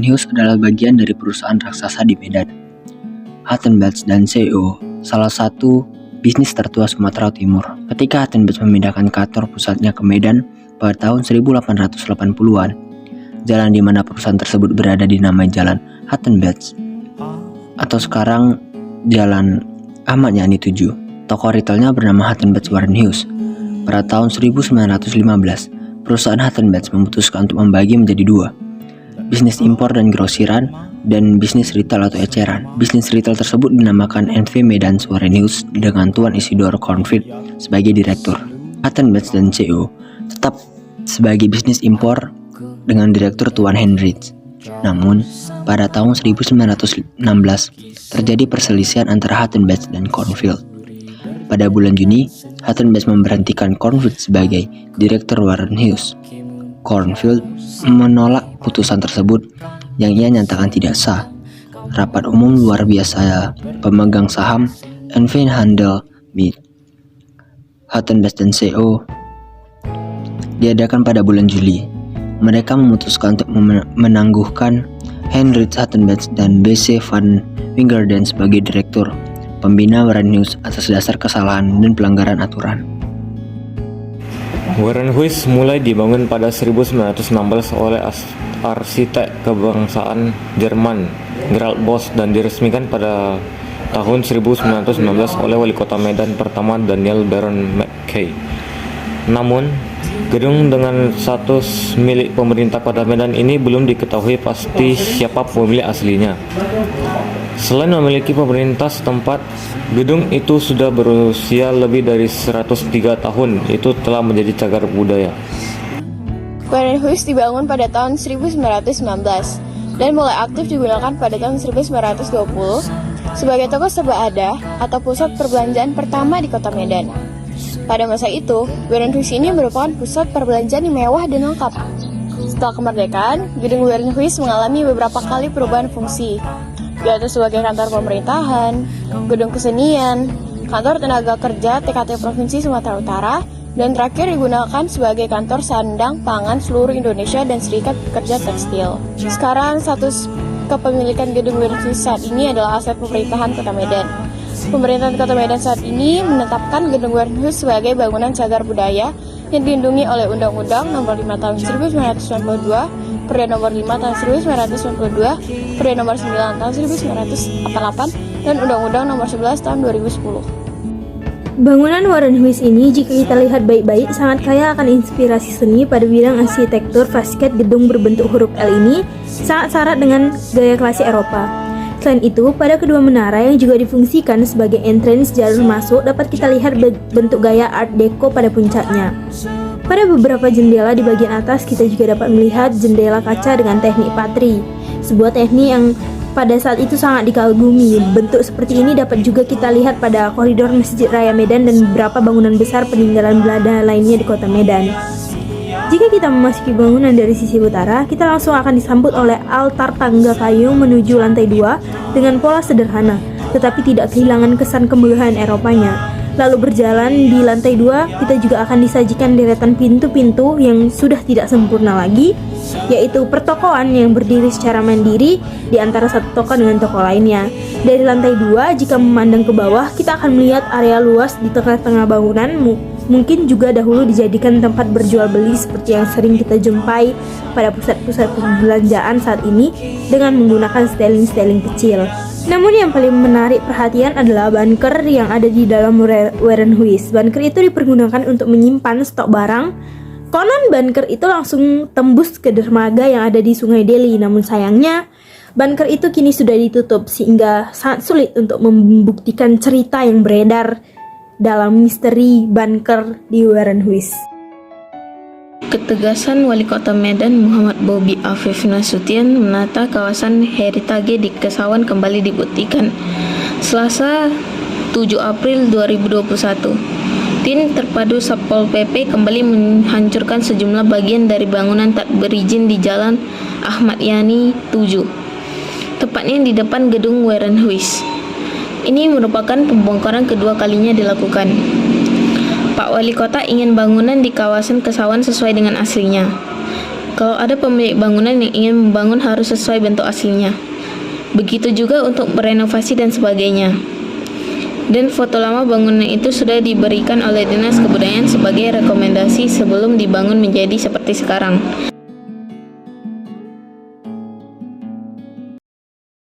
Hughes adalah bagian dari perusahaan raksasa di Medan. Hutton Batch dan CO, salah satu bisnis tertua Sumatera Timur. Ketika Hutton Batch memindahkan kantor pusatnya ke Medan pada tahun 1880-an, jalan di mana perusahaan tersebut berada dinamai Jalan Hutton Batch, atau sekarang Jalan Ahmad Yani 7. Toko retailnya bernama Hutton Batch Warren Hughes. Pada tahun 1915, perusahaan Hutton Batch memutuskan untuk membagi menjadi dua, bisnis impor dan grosiran, dan bisnis retail atau eceran. Bisnis retail tersebut dinamakan NV Medan Warren Hughes dengan Tuan Isidore Cornfield sebagai direktur. Hutton Batch dan CO tetap sebagai bisnis impor dengan direktur Tuan Hendricks. Namun, pada tahun 1916 terjadi perselisihan antara Hutton Batch dan Cornfield. Pada bulan Juni, Hutton Batch memberhentikan Cornfield sebagai direktur Warren Hughes. Cornfield menolak putusan tersebut yang ia nyatakan tidak sah. Rapat umum luar biasa pemegang saham NV Handel Mead, Hutton Batch dan CO diadakan pada bulan Juli. Mereka memutuskan untuk menangguhkan Heinrich Hutton Batch dan B.C. van Wingerden sebagai direktur pembina Warren Hughes atas dasar kesalahan dan pelanggaran aturan. Warren Hughes mulai dibangun pada 1916 oleh arsitek kebangsaan Jerman Gerald Bosch dan diresmikan pada tahun 1919 oleh wali kota Medan pertama Daniel Baron Mackay. Namun, gedung dengan status milik pemerintah kota Medan ini belum diketahui pasti siapa pemilik aslinya. Selain memiliki pemerintah setempat, gedung itu sudah berusia lebih dari 103 tahun. Itu telah menjadi cagar budaya. Warren Hughes dibangun pada tahun 1919 dan mulai aktif digunakan pada tahun 1920 sebagai toko serba ada atau pusat perbelanjaan pertama di kota Medan. Pada masa itu, Warren Hughes ini merupakan pusat perbelanjaan yang mewah dan lengkap. Setelah kemerdekaan, gedung Warren Hughes mengalami beberapa kali perubahan fungsi, yaitu sebagai kantor pemerintahan, gedung kesenian, kantor tenaga kerja TKT Provinsi Sumatera Utara, dan terakhir digunakan sebagai kantor sandang pangan seluruh Indonesia dan Serikat Pekerja Tekstil. Sekarang status kepemilikan gedung Warren Hughes saat ini adalah aset pemerintahan Kota Medan. Pemerintahan Kota Medan saat ini menetapkan gedung Warren Hughes sebagai bangunan cagar budaya yang dilindungi oleh Undang-Undang Nomor 5 Tahun 1992, Perda Nomor 5 Tahun 1992, Perda Nomor 9 Tahun 1988, dan Undang-Undang Nomor 11 Tahun 2010. Bangunan Warren Hughes ini, jika kita lihat baik-baik, sangat kaya akan inspirasi seni pada bidang arsitektur. Fasilitas gedung berbentuk huruf L ini sangat syarat dengan gaya klasik Eropa. Selain itu, pada kedua menara yang juga difungsikan sebagai entrance jalur masuk dapat kita lihat bentuk gaya Art Deco pada puncaknya. Pada beberapa jendela di bagian atas kita juga dapat melihat jendela kaca dengan teknik patri, sebuah teknik yang pada saat itu sangat dikagumi. Bentuk seperti ini dapat juga kita lihat pada koridor Masjid Raya Medan dan beberapa bangunan besar peninggalan Belanda lainnya di kota Medan. Jika kita memasuki bangunan dari sisi utara, kita langsung akan disambut oleh altar tangga kayu menuju lantai 2 dengan pola sederhana, tetapi tidak kehilangan kesan kemegahan Eropanya. Lalu berjalan di lantai 2, kita juga akan disajikan deretan pintu-pintu yang sudah tidak sempurna lagi, yaitu pertokoan yang berdiri secara mandiri di antara satu toko dengan toko lainnya. Dari lantai 2, jika memandang ke bawah, kita akan melihat area luas di tengah-tengah bangunan, mungkin juga dahulu dijadikan tempat berjual beli seperti yang sering kita jumpai pada pusat-pusat perbelanjaan saat ini dengan menggunakan styling-styling kecil. Namun yang paling menarik perhatian adalah bunker yang ada di dalam Warren Hughes. Bunker itu dipergunakan untuk menyimpan stok barang. Konon bunker itu langsung tembus ke dermaga yang ada di Sungai Deli. Namun sayangnya, bunker itu kini sudah ditutup sehingga sangat sulit untuk membuktikan cerita yang beredar dalam misteri bunker di Warren Hughes. Ketegasan Wali Kota Medan Muhammad Bobi Afif Nasution menata kawasan heritage di Kesawan kembali dibuktikan. Selasa 7 April 2021, tim terpadu Satpol PP kembali menghancurkan sejumlah bagian dari bangunan tak berizin di Jalan Ahmad Yani 7, tepatnya di depan gedung Warren Hughes. Ini merupakan pembongkaran kedua kalinya dilakukan. Pak Wali Kota ingin bangunan di kawasan Kesawan sesuai dengan aslinya. Kalau ada pemilik bangunan yang ingin membangun harus sesuai bentuk aslinya. Begitu juga untuk renovasi dan sebagainya. Dan foto lama bangunan itu sudah diberikan oleh Dinas Kebudayaan sebagai rekomendasi sebelum dibangun menjadi seperti sekarang.